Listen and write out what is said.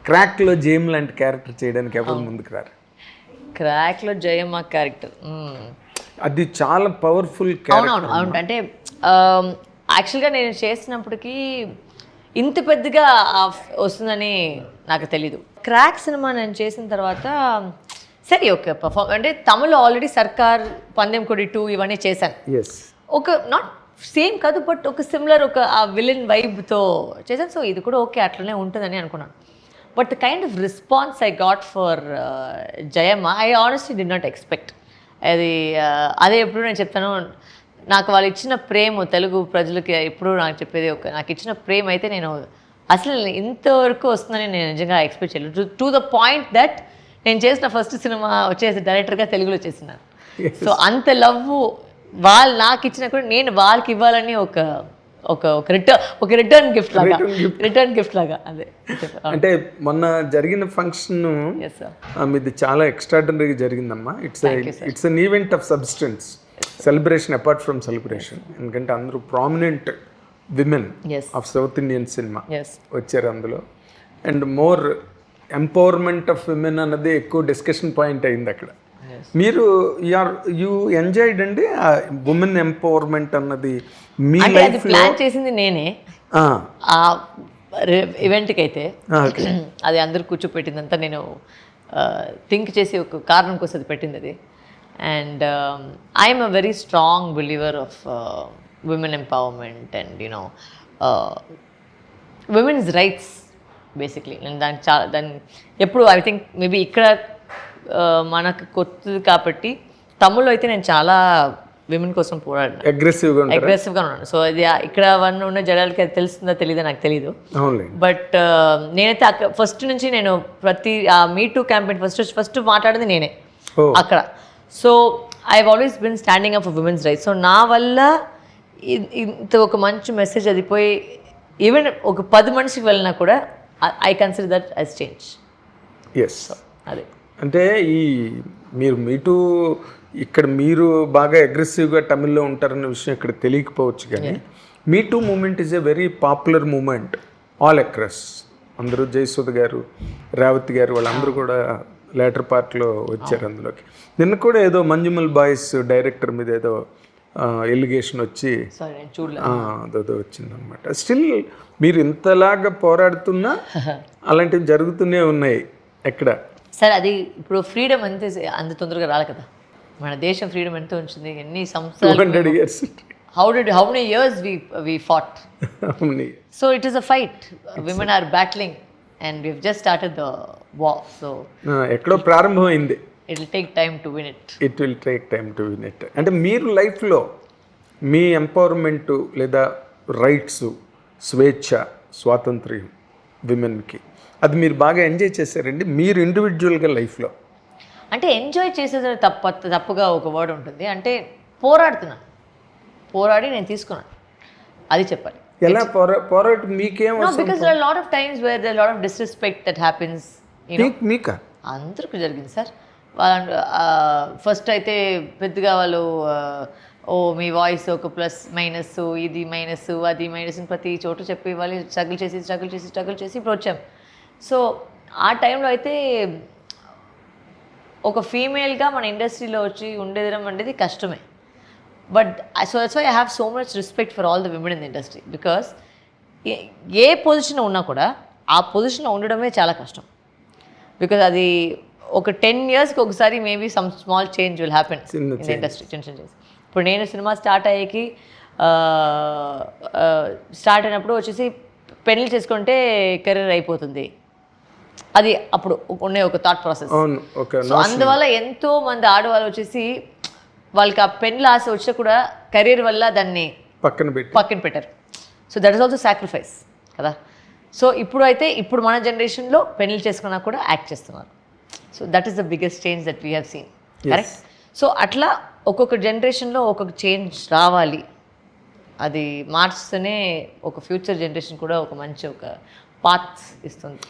క్రాక్లో జేమ్ లాంటి క్యారెక్టర్ చేయడానికి ఎవరు ముందుకు రారు. క్రాక్లో జయమ్మ క్యారెక్టర్ అది చాలా పవర్ఫుల్ అవునవును అవును. అంటే యాక్చువల్గా నేను చేసినప్పటికీ ఇంత పెద్దగా వస్తుందని నాకు తెలీదు. క్రాక్ సినిమా నేను చేసిన తర్వాత సరే ఓకే అంటే తమిళ్ ఆల్రెడీ సర్కార్, పందెం కొడి 2 ఇవన్నీ చేశాను. ఒక నాట్ సేమ్ కాదు బట్ ఒక సిమిలర్ ఒక ఆ విలన్ వైబ్తో చేశాను. సో ఇది కూడా ఓకే అట్లనే ఉంటుందని అనుకున్నాను. But the kind of response I got for Jayamma I honestly did not expect. అది అదే ఎప్పుడు నేను చెప్తాను, నాకు వాళ్ళు ఇచ్చిన ప్రేమ తెలుగు ప్రజలకి ఎప్పుడు నాకు చెప్పేది నాకు ఇచ్చిన ప్రేమ అయితే నేను అసలు ఇంతవరకు వస్తుందని నేను నిజంగా ఎక్స్పెక్ట్ చేయలేదు. టు ద పాయింట్ దట్ నేను చేసిన ఫస్ట్ సినిమా వచ్చేసి డైరెక్టర్గా తెలుగులో చేసినాను. సో అంత లవ్ వాళ్ళు నాకు ఇచ్చినా కూడా నేను వాళ్ళకి ఇవ్వాలని ఒక రిటర్న్ గిఫ్ట్ లాగా అదే. అంటే మొన్న జరిగిన ఫంక్షన్ మీది చాలా ఎక్స్ట్రాడినరీగా జరిగిందమ్మా. It's an event of substance, celebration apart from celebration. ఎందుకంటే అందరూ prominent women of south Indian cinema వచ్చారు అందులో. And more empowerment of women అన్నది ఎక్కువ డిస్కషన్ పాయింట్ అయింది అక్కడ. మీరు యూ ఎంజాయ్డ్ అండి ఉమెన్ ఎంపవర్మెంట్ అన్నది మీ లైఫ్ ప్లాన్ చేసింది నేనే. ఆ ఈవెంట్కి అయితే అది అందరు కూర్చోపెట్టిందంతా నేను థింక్ చేసి ఒక కారణం కోసం అది పెట్టింది అది. And I'm a very strong believer of women empowerment and you know women's rights basically. నేను దాన్ని ఎప్పుడు ఐ థింక్ మేబీ ఇక్కడ మనకు కొత్తది కాబట్టి తమిళ్లో అయితే నేను చాలా విమెన్ కోసం పోరాడినా, అగ్రెసివ్గా ఉన్నాను. సో అది ఇక్కడ ఉన్న జనాలకి అది తెలుస్తుందో తెలీదో నాకు తెలీదు. బట్ నేనైతే ఫస్ట్ నుంచి నేను ప్రతి మీ టూ క్యాంపెయిన్ ఫస్ట్ మాట్లాడింది నేనే అక్కడ. So I always been standing up for women's rights. So నా వల్ల ఇంత ఒక మంచి మెసేజ్ అది పోయి ఈవెన్ ఒక 10 మనిషికి వెళ్ళినా కూడా I consider that as change. అదే అంటే ఈ మీరు మీటూ ఇక్కడ మీరు బాగా అగ్రెసివ్గా తమిళ్లో ఉంటారన్న విషయం ఇక్కడ తెలియకపోవచ్చు, కానీ me too movement is a very popular movement all across. అందరూ జయసుధ గారు, రేవతి గారు వాళ్ళందరూ కూడా లేటర్ పార్ట్లో వచ్చారు అందులోకి. నిన్న కూడా ఏదో మంజుమల్ బాయ్స్ డైరెక్టర్ మీద ఏదో ఎలిగేషన్ వచ్చి అదో వచ్చిందనమాట. స్టిల్ మీరు ఇంతలాగా పోరాడుతున్నా అలాంటివి జరుగుతూనే ఉన్నాయి ఎక్కడ సార్. అది ఇప్పుడు ఫ్రీడమ్ అంత తొందరగా రాలి కదా. మన దేశం ఫ్రీడమ్ ఎంత ఉంచింది, ఎన్ని సంవత్సరాలు, how many years we fought. So it is a fight. Women are battling and we've just started the war. So ఎక్కడో ప్రారంభమైంది. It will take time to win it. It will take time to win it. అంటే మీరు లైఫ్లో మీ empowerment లేదా rights, స్వేచ్ఛ, స్వాతంత్ర్యం విమెన్కి అది మీరు బాగా ఎంజాయ్ చేశారండి మీరు ఇండివిజువల్గా లైఫ్లో? అంటే ఎంజాయ్ చేసేది తప్పుగా ఒక వర్డ్ ఉంటుంది. అంటే పోరాడి నేను తీసుకున్నాను అది చెప్పాలి. ఎలా పోరాడు మీకేం? Because there are lot of times where there lot of disrespect that happens. మీకా? అందరికీ జరిగింది సార్. వాళ్ళ ఫస్ట్ అయితే పెద్దగా వాళ్ళు మీ వాయిస్ ఒక ప్లస్ మైనస్, ఇది మైనస్, అది మైనస్ ప్రతి చోటు చెప్పి వాళ్ళు స్ట్రగుల్ చేసి ఇప్పుడు వచ్చాం. సో ఆ టైంలో అయితే ఒక ఫీమేల్గా మన ఇండస్ట్రీలో వచ్చి ఉండేదడం అనేది కష్టమే. But so that's why I have so much respect for all the women in the industry. Because ఏ పొజిషన్లో ఉన్నా కూడా ఆ పొజిషన్లో ఉండడమే చాలా కష్టం. బికాజ్ అది ఒక 10 yearsకి ఒకసారి maybe some small change will happen in the industry. చిన్న ఇప్పుడు నేను సినిమా స్టార్ట్ అయినప్పుడు వచ్చేసి పెళ్లి చేసుకుంటే కెరీర్ అయిపోతుంది, అది అప్పుడు ఉండే ఒక థాట్ ప్రాసెస్. సో అందువల్ల ఎంతో మంది ఆడవాళ్ళు వచ్చేసి వాళ్ళకి ఆ పెళ్లి ఆశ వచ్చినా కూడా కెరీర్ వల్ల దాన్ని పక్కన పెట్టారు. So that is also sacrifice కదా. సో ఇప్పుడు మన జనరేషన్లో పెళ్లి చేసుకున్నా కూడా యాక్ట్ చేస్తున్నారు. So that is the biggest change that we have seen. Correct. So అట్లా ఒక్కొక్క జనరేషన్లో ఒక్కొక్క చేంజ్ రావాలి. అది మార్చుతూనే ఒక ఫ్యూచర్ జనరేషన్ కూడా ఒక మంచి ఒక పాత్ ఇస్తుంది.